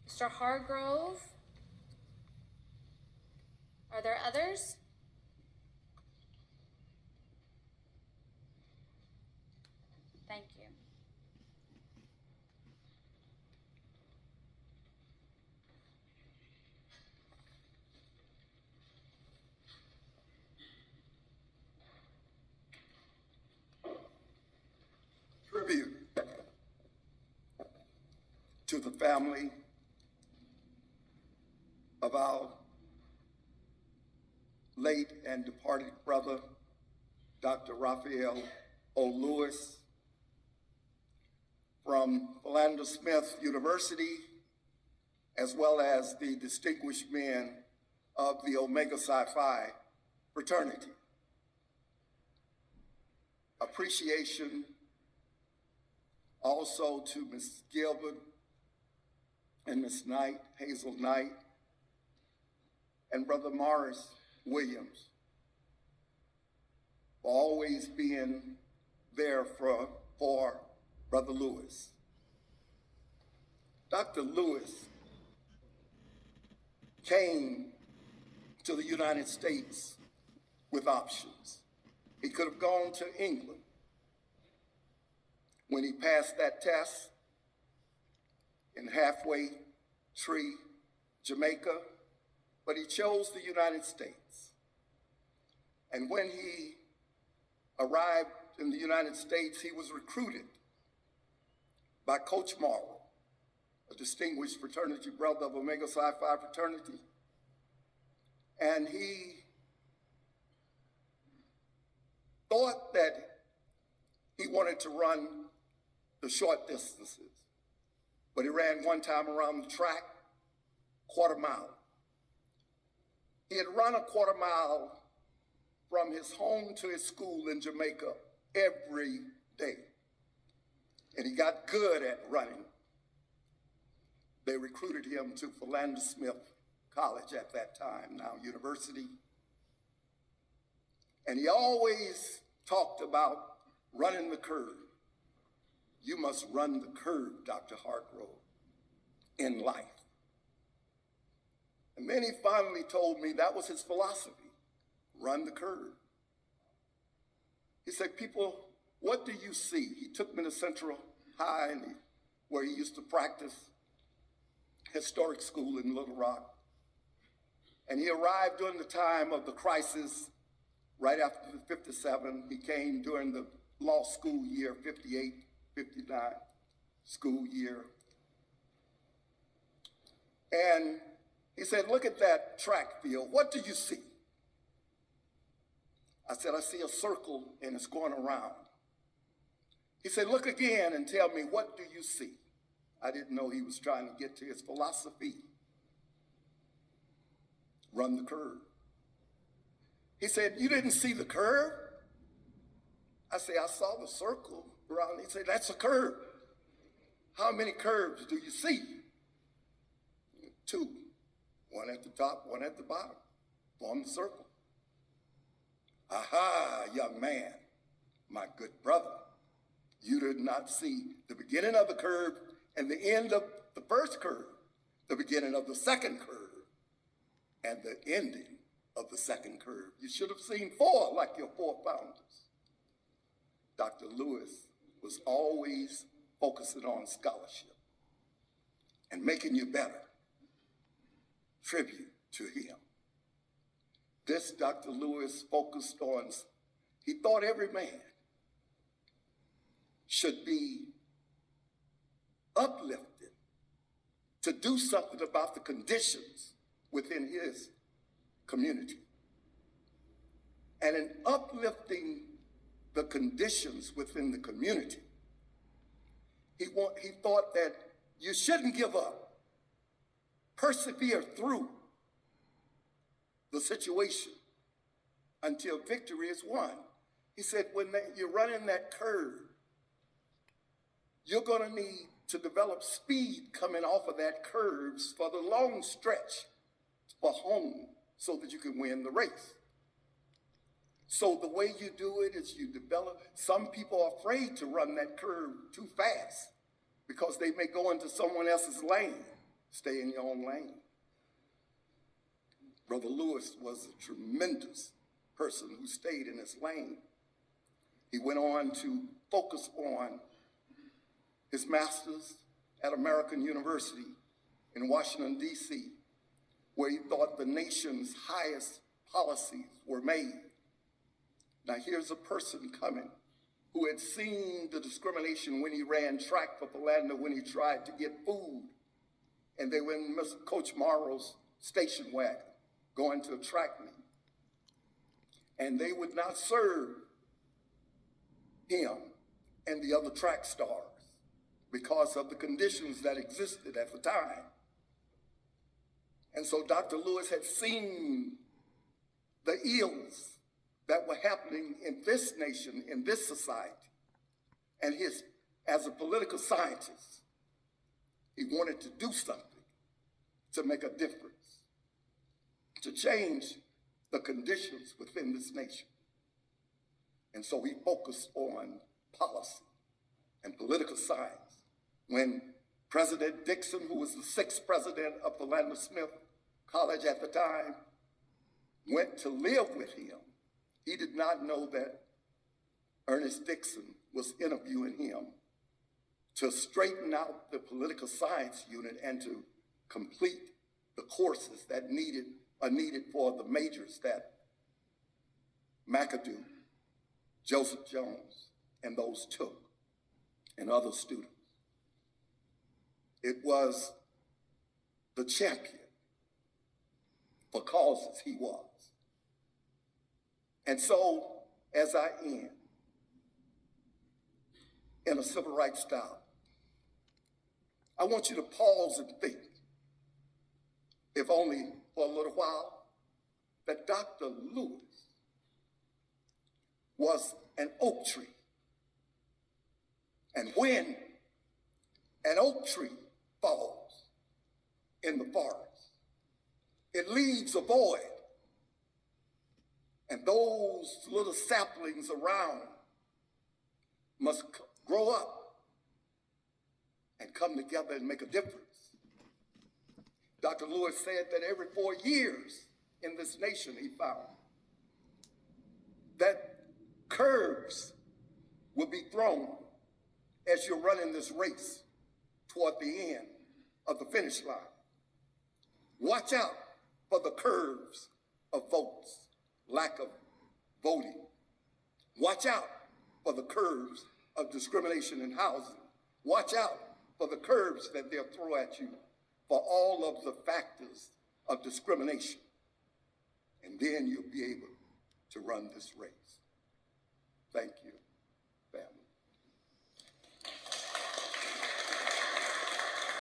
Mr. Hargrove. Are there others? Thank you. Tribute to the family of our late and departed brother, Dr. Rapheal O. Lewis, from Philander Smith University, as well as the distinguished men of the Omega Psi Phi fraternity. Appreciation also to Ms. Gilbert and Ms. Knight, Hazel Knight, and Brother Morris Williams for always being there for Brother Lewis. Dr. Lewis came to the United States with options. He could have gone to England. When he passed that test in Halfway Tree, Jamaica, but he chose the United States. And when he arrived in the United States, he was recruited by Coach Morrow, a distinguished fraternity brother of Omega Psi Phi fraternity. And he thought that he wanted to run the short distances, but he ran one time around the track, quarter mile. He had run a quarter mile from his home to his school in Jamaica every day. And he got good at running. They recruited him to Philander Smith College at that time, now university. And he always talked about running the curve. You must run the curve, Dr. Hargrove, in life. And then he finally told me that was his philosophy, run the curve. He said, people, what do you see? He took me to Central High, where he used to practice historic school in Little Rock. And he arrived during the time of the crisis, right after the 57. He came during the law school year, 58, 59 school year. And he said, look at that track field. What do you see? I said, I see a circle and it's going around. He said, look again and tell me, what do you see? I didn't know he was trying to get to his philosophy. Run the curve. He said, you didn't see the curve? I said, I saw the circle around. He said, that's a curve. How many curves do you see? 2. One at the top, one at the bottom. Form the circle. Aha, young man, my good brother. You did not see the beginning of the curve and the end of the first curve, the beginning of the second curve, and the ending of the second curve. You should have seen 4 like your 4 founders. Dr. Lewis was always focusing on scholarship and making you better. Tribute to him. This Dr. Lewis focused on, he thought every man should be uplifted to do something about the conditions within his community. And in uplifting the conditions within the community, he thought that you shouldn't give up. Persevere through the situation until victory is won. He said, when you're running that curve, you're going to need to develop speed coming off of that curve for the long stretch for home so that you can win the race. So the way you do it is you develop, some people are afraid to run that curve too fast because they may go into someone else's lane. stay in your own lane. Brother Lewis was a tremendous person who stayed in his lane. He went on to focus on his master's at American University in Washington, D.C., where he thought the nation's highest policies were made. Now here's a person coming who had seen the discrimination when he ran track for Philander, when he tried to get food, and they were in Mr. Coach Morrow's station wagon going to a track meet. And they would not serve him and the other track stars because of the conditions that existed at the time. And so Dr. Lewis had seen the ills that were happening in this nation, in this society. And as a political scientist, he wanted to do something to make a difference, to change the conditions within this nation. And so he focused on policy and political science. When President Dixon, who was the 6th president of Philander Smith College at the time, went to live with him, he did not know that Ernest Dixon was interviewing him to straighten out the political science unit and to complete the courses that are needed for the majors that McAdoo, Joseph Jones, and those took, and other students. It was the champion for causes he was. And so, as I end, in a civil rights style, I want you to pause and think, if only for a little while, that Dr. Lewis was an oak tree. And when an oak tree falls in the forest, it leaves a void. And those little saplings around must grow up and come together and make a difference. Dr. Lewis said that every 4 years in this nation, he found that curves will be thrown as you're running this race toward the end of the finish line. Watch out for the curves of votes, lack of voting. Watch out for the curves of discrimination in housing. Watch out for the curves that they'll throw at you for all of the factors of discrimination. And then you'll be able to run this race. Thank you, family.